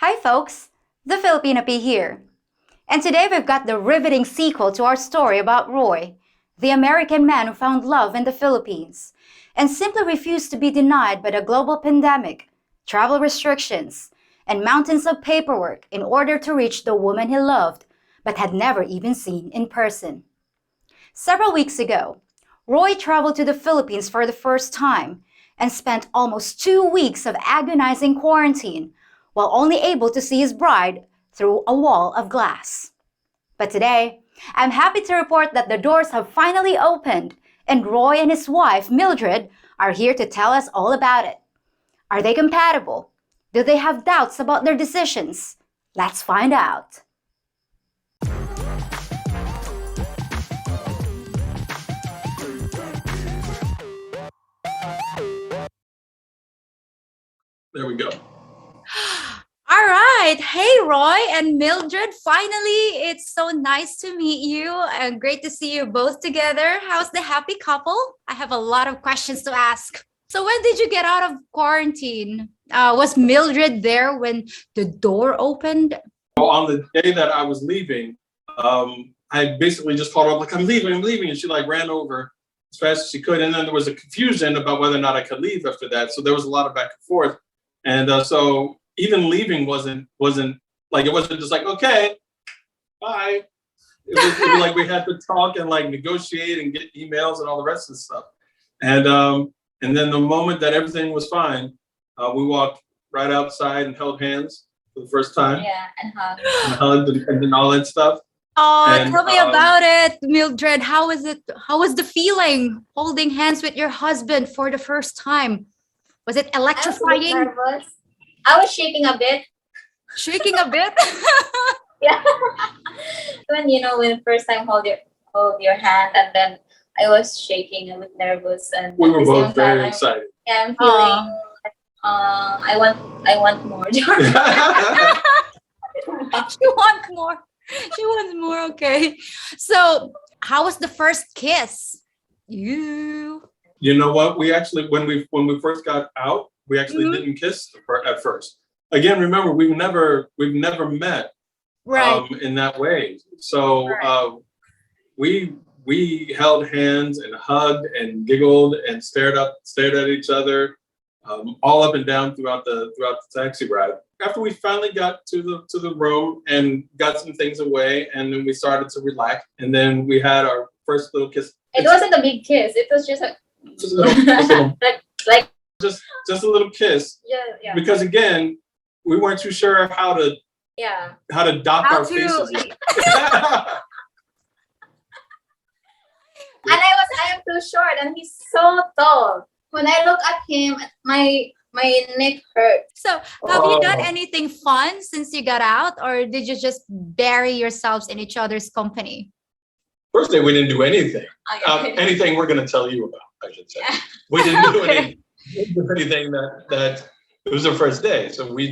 Hi folks, the Filipino P here. And today we've got the riveting sequel to our story about Roy, the American man who found love in the Philippines and simply refused to be denied by the global pandemic, travel restrictions, and mountains of paperwork in order to reach the woman he loved but had never even seen in person. Several weeks ago, Roy traveled to the Philippines for the first time and spent almost 2 weeks of agonizing quarantine while only able to see his bride through a wall of glass. But today, I'm happy to report that the doors have finally opened and Roy and his wife, Mildred, are here to tell us all about it. Are they compatible? Do they have doubts about their decisions? Let's find out. There we go. All right. Hey, Roy and Mildred. Finally, it's so nice to meet you and great to see you both together. How's the happy couple? I have a lot of questions to ask. So when did you get out of quarantine? Was Mildred there when the door opened? On the day that I was leaving, I basically just called her up like, I'm leaving. And she like ran over as fast as she could. And then there was a confusion about whether or not I could leave after that. So there was a lot of back and forth. And so even leaving wasn't like, it wasn't just like, okay, bye. It was like we had to talk and like negotiate and get emails and all the rest of the stuff. And then the moment that everything was fine, we walked right outside and held hands for the first time. Yeah, and hug. And hugged and all that stuff. Oh, tell me about it, Mildred. How was it? How was the feeling holding hands with your husband for the first time? Was it electrifying? I was nervous. I was shaking a bit. Shaking a bit? Yeah. when first time hold your hand, and then I was shaking a bit nervous, and We were at the both same very time, excited. Yeah, I'm feeling. I want more. She wants more. She wants more. Okay. So, how was the first kiss? You know what? We actually, when we first got out, we actually didn't kiss at first. Again, remember, we've never met in that way. So we held hands and hugged and giggled and stared at each other, all up and down throughout the taxi ride. After we finally got to the room and got some things away, and then we started to relax, and then we had our first little kiss. It wasn't a big kiss. It was just a little like just a little kiss. Yeah. Because again, we weren't too sure how to dock our faces. And I am too short, and he's so tall. When I look at him, my neck hurts. So, have you done anything fun since you got out, or did you just bury yourselves in each other's company? First day, we didn't do anything. Anything we're going to tell you about, I should say. We didn't do anything that it was our first day. So we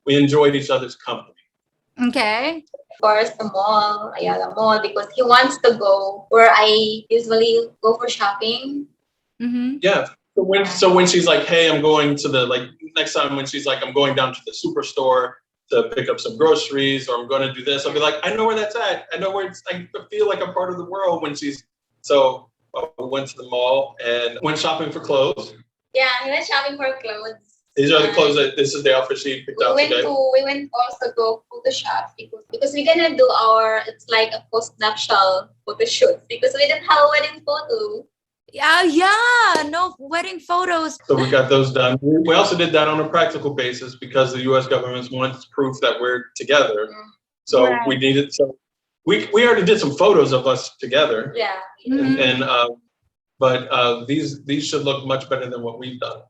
enjoyed each other's company. Okay. Of course, the mall, because he wants to go where I usually go for shopping. Mm-hmm. Yeah. So when she's like, hey, I'm going to next time when she's like, I'm going down to the superstore to pick up some groceries, or I'm going to do this, I'll be like, I know where that's at. I know where I feel like I'm part of the world when she's, so we went to the mall and went shopping for clothes. Yeah, we went shopping for clothes. These are the clothes this is the outfit she picked out today. We went also go photo shop because we're gonna do it's like a post-nuptial photo shoot because we didn't have a wedding photo. No wedding photos. So we got those done. We also did that on a practical basis because the U.S. government wants proof that we're together. So we needed. So we already did some photos of us together. Yeah. But these should look much better than what we've done.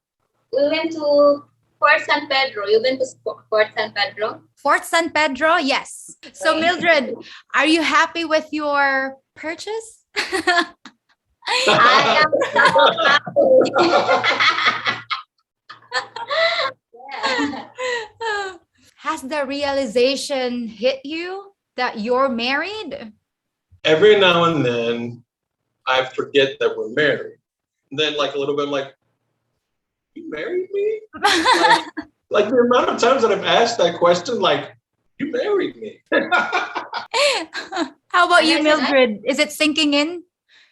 We went to Fort San Pedro. You been to Fort San Pedro? Fort San Pedro, yes. So Mildred, are you happy with your purchase? I am so happy. Has the realization hit you that you're married? Every now and then, I forget that we're married. And then, like a little bit, I'm like, you married me? Like the amount of times that I've asked that question, like, you married me. How about And you, I said, Mildred? Is it sinking in?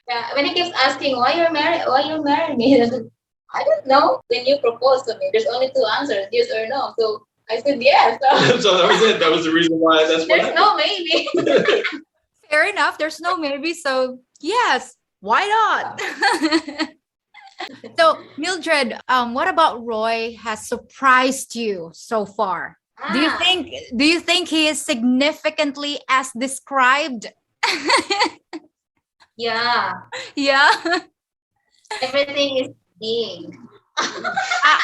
yeah, when he keeps asking why you marry me, I said, I don't know. When you propose to me, there's only two answers, yes or no. So I said yes. So So that was it. That was the reason why. That's what there's no maybe. happened. Fair enough. There's no maybe. So yes, why not? So Mildred, what about Roy has surprised you so far? Do you Ah, think he is significantly as described? yeah, Yeah. everything is big.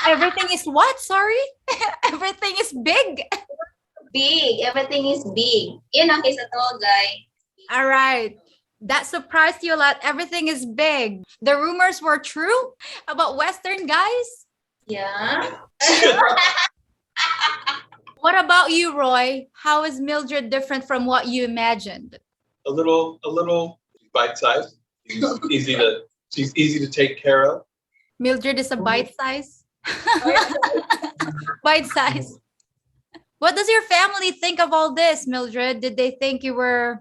Everything is what? Sorry? Everything is big. Big. Everything is big. You know, he's a tall guy. All right. That surprised you a lot. Everything is big. The rumors were true about Western guys. Yeah. What about you, Roy? How is Mildred different from what you imagined? A little bite-sized. She's easy to take care of. Mildred is a bite size. Bite size. What does your family think of all this, Mildred? Did they think you were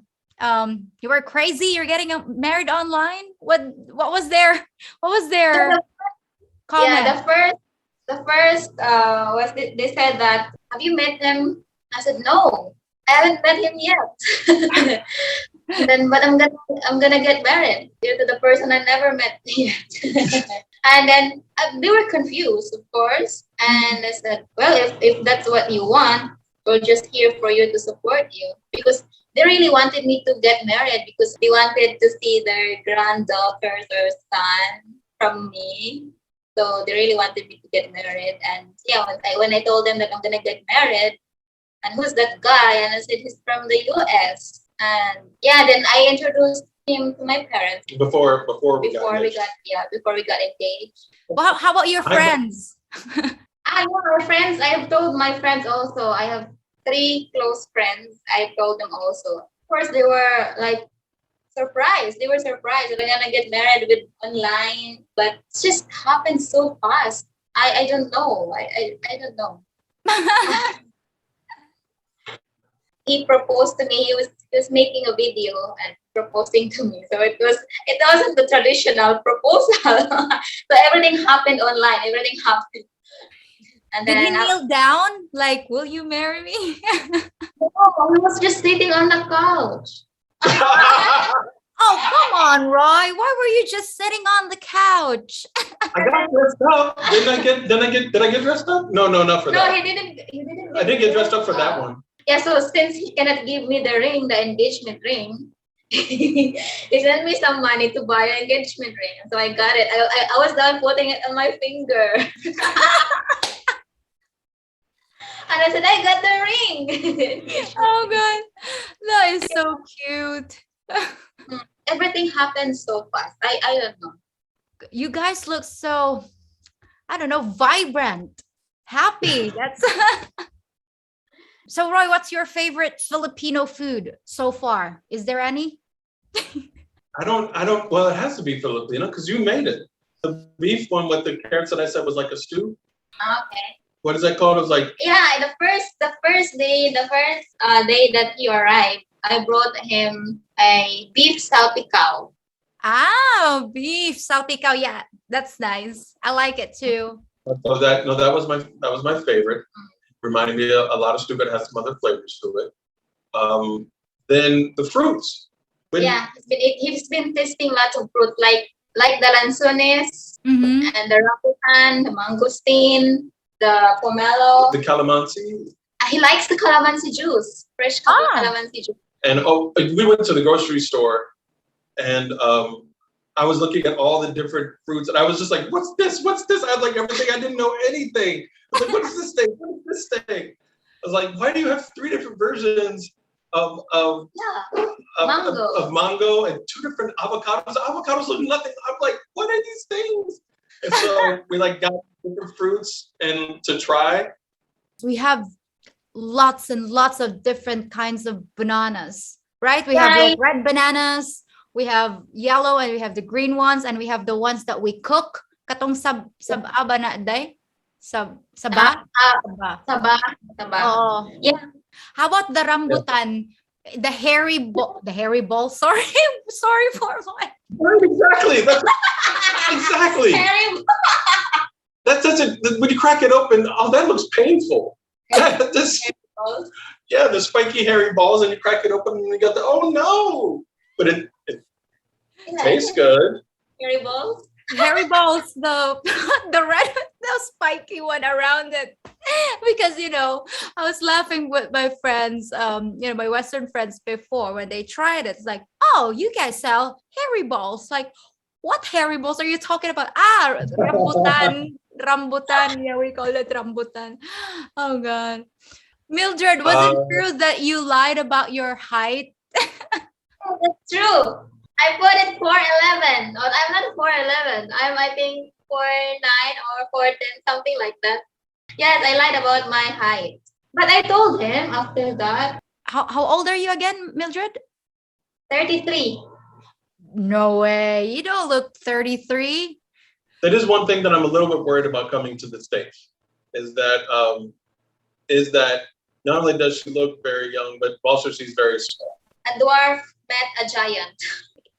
crazy? You're getting married online? What was their comment? Yeah, the first was they said that, have you met him? I said no, I haven't met him yet. And then, but I'm gonna get married to the person I never met yet. And then they were confused, of course. And I said, well, if that's what you want, we're just here for you to support you, because they really wanted me to get married because they wanted to see their granddaughters or son from me. So they really wanted me to get married. And yeah, when I told them that I'm gonna get married, and who's that guy? And I said he's from the US. And yeah, then I introduced him to my parents Before we got before we engaged. got engaged. Well, how about your I- friends? I know my friends. I have told my friends also. I have 3 close friends. I told them also. Of course, they were like surprised. They were surprised we're gonna get married with online, but it just happened so fast. I don't know. I don't know. He proposed to me. He was making a video and proposing to me. So it wasn't the traditional proposal. So everything happened online. Everything happened. And Did he then kneel down? Like, will you marry me? he was just sitting on the couch. Oh, come on, Roy. Why were you just sitting on the couch? I got dressed up. Did I get dressed up? No, not for No, that. he didn't. I didn't get dressed up for that one. Yeah, so since he cannot give me the ring, the engagement ring, he sent me some money to buy an engagement ring. So I got it. I was done putting it on my finger. And I said, I got the ring. Oh, God. That is so cute. Everything happened so fast. I don't know. You guys look so, I don't know, vibrant, happy. That's So, Roy, what's your favorite Filipino food so far? Is there any? I don't. Well, it has to be Filipino because you made it. The beef one with the carrots that I said was like a stew. Okay. What is that called? It was like Yeah, the first day that he arrived, I brought him a beef salpicao. Ah, beef salpicao. Yeah, that's nice. I like it too. so that. No, that was my favorite. Reminded me a lot of stew, but it has some other flavors to it. Then the fruits. Yeah, he's been tasting lots of fruit like the lanzones Mm-hmm. and the rambutan, the mangosteen, the pomelo. The calamansi. He likes the calamansi juice, fresh calamansi juice. And we went to the grocery store, and I was looking at all the different fruits, and I was just like, "What's this? What's this?" I had like everything. I didn't know anything. I was like, "What is this thing? What is this thing?" I was like, "Why do you have 3 different versions of mango and 2 different avocados? The avocados look nothing." I'm like, "What are these things?" And so we like got different fruits and to try. We have lots and lots of different kinds of bananas, right? We have like red bananas, we have yellow, and we have the green ones, and we have the ones that we cook. Katong sab aba na day. Saba? Ah, Saba. Sabah. Sabah. Oh. Yeah. How about the rambutan? The hairy ball. Sorry, sorry for my. Right, exactly. Exactly. Harry That doesn't. When you crack it open, oh, that looks painful. balls. Yeah, the spiky hairy balls, and you crack it open, and you got the oh no! But it Yeah, tastes good. Harry balls. Hairy balls, the the red, the spiky one around it. Because I was laughing with my friends, my Western friends before when they tried it. It's like, oh, you guys sell hairy balls. Like, what hairy balls are you talking about? Ah, rambutan. Yeah, we call it rambutan. Oh God, Mildred, was it Uh, true that you lied about your height? Oh, that's true. I put it 4'11". Or I'm not 4'11". I think 4'9" or 4'10", something like that. Yes, I lied about my height. But I told him after that, How old are you again, Mildred? 33. No way. You don't look 33. that is one thing that I'm a little bit worried about coming to the States. Is that not only does she look very young, but also she's very small. A dwarf met a giant.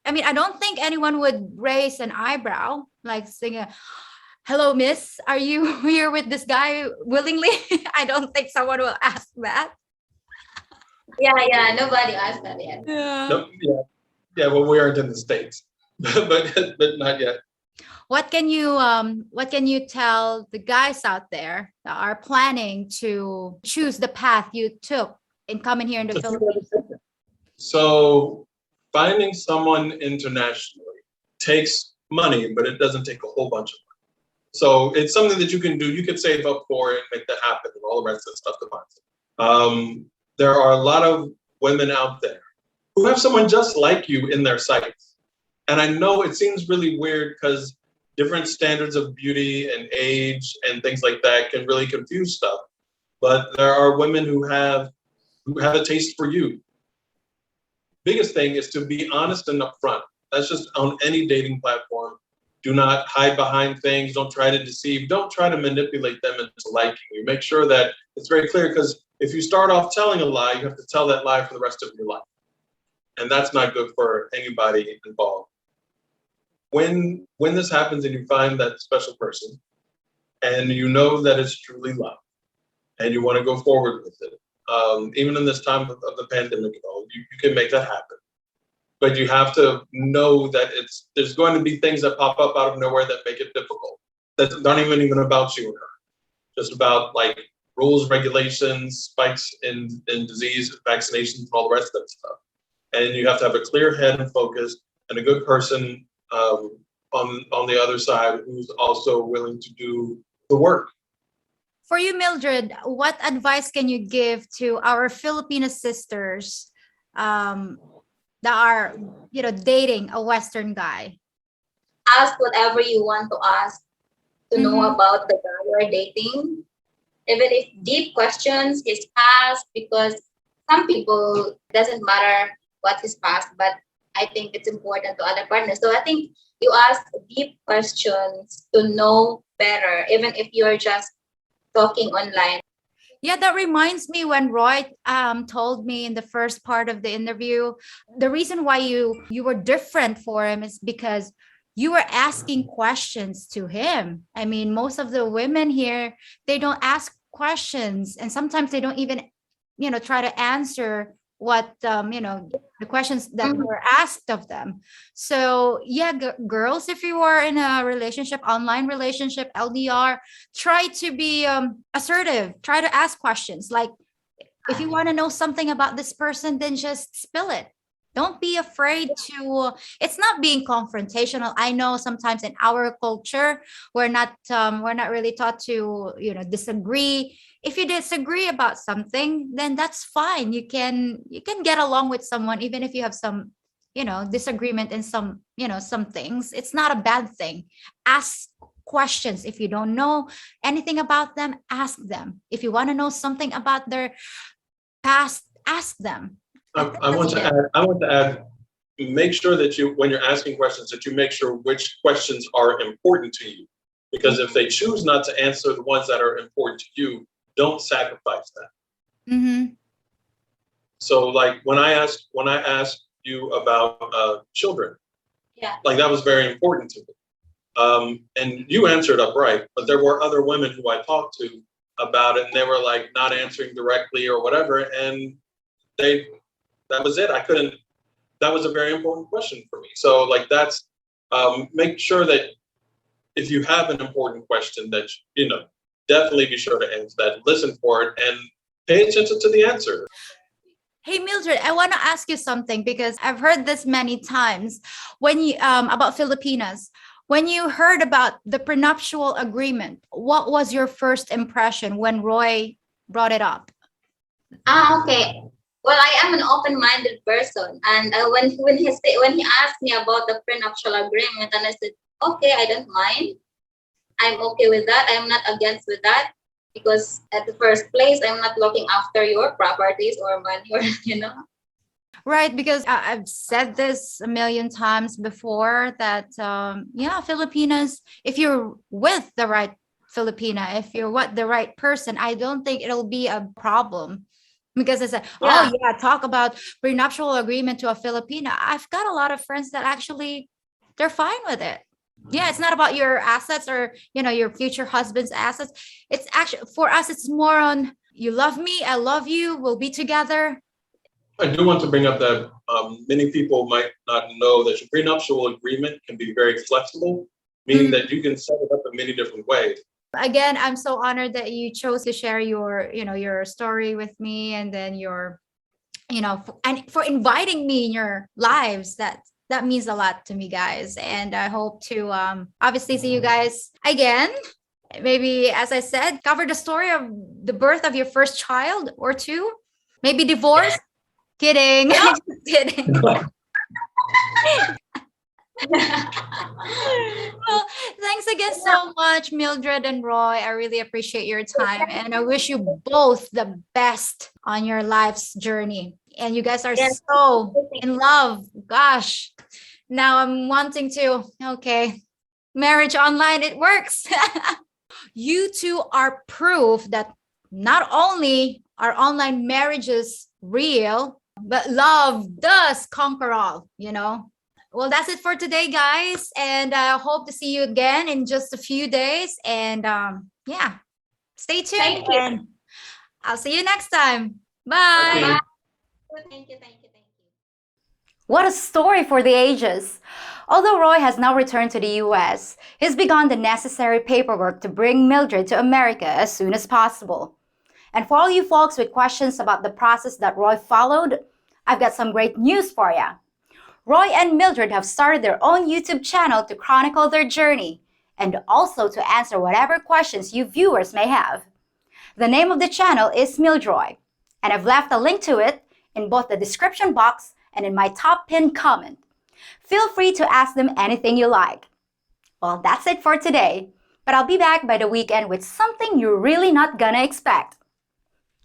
I mean, I don't think anyone would raise an eyebrow, like saying, hello, miss, are you here with this guy willingly? I don't think someone will ask that. Yeah, nobody asked that yet. Yeah. No, yeah. Well, we aren't in the States, but not yet. What can you tell the guys out there that are planning to choose the path you took in coming here in the Philippines? So finding someone internationally takes money, but it doesn't take a whole bunch of money. So it's something that you can do. You can save up for it, make that happen, and all the rest of the stuff to find it. There are a lot of women out there who have someone just like you in their sights. And I know it seems really weird because different standards of beauty and age and things like that can really confuse stuff. But there are women who have a taste for you. Biggest thing is to be honest and upfront. That's just on any dating platform. Do not hide behind things. Don't try to deceive. Don't try to manipulate them into liking you. Make sure that it's very clear, because if you start off telling a lie, you have to tell that lie for the rest of your life. And that's not good for anybody involved. When this happens and you find that special person and you know that it's truly love and you want to go forward with it, even in this time of the pandemic and all, you can make that happen. But you have to know that there's going to be things that pop up out of nowhere that make it difficult. That aren't even about you and her. Just about like rules, regulations, spikes in disease, vaccinations, and all the rest of that stuff. And you have to have a clear head and focus and a good person on the other side who's also willing to do the work. For you, Mildred, what advice can you give to our Filipino sisters that are, dating a Western guy? Ask whatever you want to ask to know about the guy you're dating. Even if deep questions is past, because some people doesn't matter what is past, but I think it's important to other partners. So I think you ask deep questions to know better, even if you're just talking online. Yeah, that reminds me when Roy told me in the first part of the interview, the reason why you were different for him is because you were asking questions to him. I mean, most of the women here, they don't ask questions, and sometimes they don't even, try to answer what the questions that were asked of them. So yeah, girls, if you are in a relationship, online relationship, LDR, try to be assertive. Try to ask questions. Like, if you want to know something about this person, then just spill it. Don't be afraid to. It's not being confrontational. I know sometimes in our culture we're not really taught to disagree. If you disagree about something, then that's fine. You can get along with someone even if you have some disagreement in some some things. It's not a bad thing. Ask questions. If you don't know anything about them, ask them. If you want to know something about their past, ask them. I want to add, make sure that when you're asking questions, that you make sure which questions are important to you. Because if they choose not to answer the ones that are important to you, don't sacrifice that. Mm-hmm. So like when I asked you about children, Yeah. like that was very important to me. And you answered upright, but there were other women who I talked to about it, and they were like not answering directly or whatever, and that was it. That was a very important question for me. So like that's make sure that if you have an important question that definitely be sure to answer that, listen for it, and pay attention to the answer. Hey Mildred, I want to ask you something because I've heard this many times when you about Filipinas. When you heard about the prenuptial agreement, what was your first impression when Roy brought it up? Okay. Well, I am an open-minded person, and when he asked me about the prenuptial agreement, and I said, okay, I don't mind. I'm okay with that. I'm not against with that, because at the first place, I'm not looking after your properties or money, or Right, because I've said this a million times before that, Filipinas, if you're with the right Filipina, if you're with the right person, I don't think it'll be a problem. Because I said, Yeah. oh yeah, talk about prenuptial agreement to a Filipina. I've got a lot of friends that actually, they're fine with it. Yeah, it's not about your assets or, your future husband's assets. It's actually, for us, it's more on, you love me, I love you, we'll be together. I do want to bring up that many people might not know that your prenuptial agreement can be very flexible, meaning that you can set it up in many different ways. Again, I'm so honored that you chose to share your story with me, and then and for inviting me in your lives. That means a lot to me, guys. And I hope to obviously see you guys again. Maybe, as I said, cover the story of the birth of your first child or two, maybe divorce. Kidding. Just kidding. Well, thanks again so much, Mildred and Roy. I really appreciate your time, and I wish you both the best on your life's journey. And you guys are Yes. so in love. Gosh, now I'm wanting to, okay, marriage online, it works. You two are proof that not only are online marriages real, but love does conquer all, Well, that's it for today, guys. And I hope to see you again in just a few days. And stay tuned. Thank you. And I'll see you next time. Bye. Thank you. What a story for the ages! Although Roy has now returned to the US, he's begun the necessary paperwork to bring Mildred to America as soon as possible. And for all you folks with questions about the process that Roy followed, I've got some great news for you. Roy and Mildred have started their own YouTube channel to chronicle their journey and also to answer whatever questions you viewers may have. The name of the channel is Mildroy, and I've left a link to it in both the description box and in my top pinned comment. Feel free to ask them anything you like. Well, that's it for today, but I'll be back by the weekend with something you're really not gonna expect.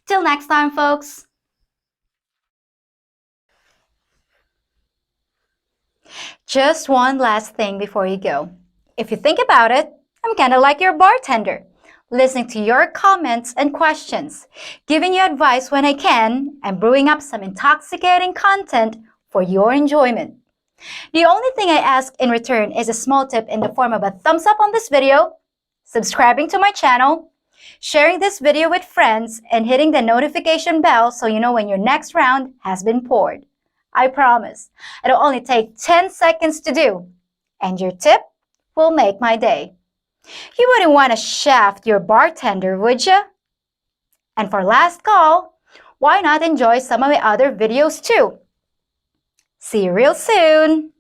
Till next time, folks. Just one last thing before you go. If you think about it, I'm kind of like your bartender, listening to your comments and questions, giving you advice when I can, and brewing up some intoxicating content for your enjoyment. The only thing I ask in return is a small tip in the form of a thumbs up on this video, subscribing to my channel, sharing this video with friends, and hitting the notification bell so you know when your next round has been poured. I promise, it'll only take 10 seconds to do, and your tip will make my day. You wouldn't want to shaft your bartender, would you? And for last call, why not enjoy some of my other videos too? See you real soon!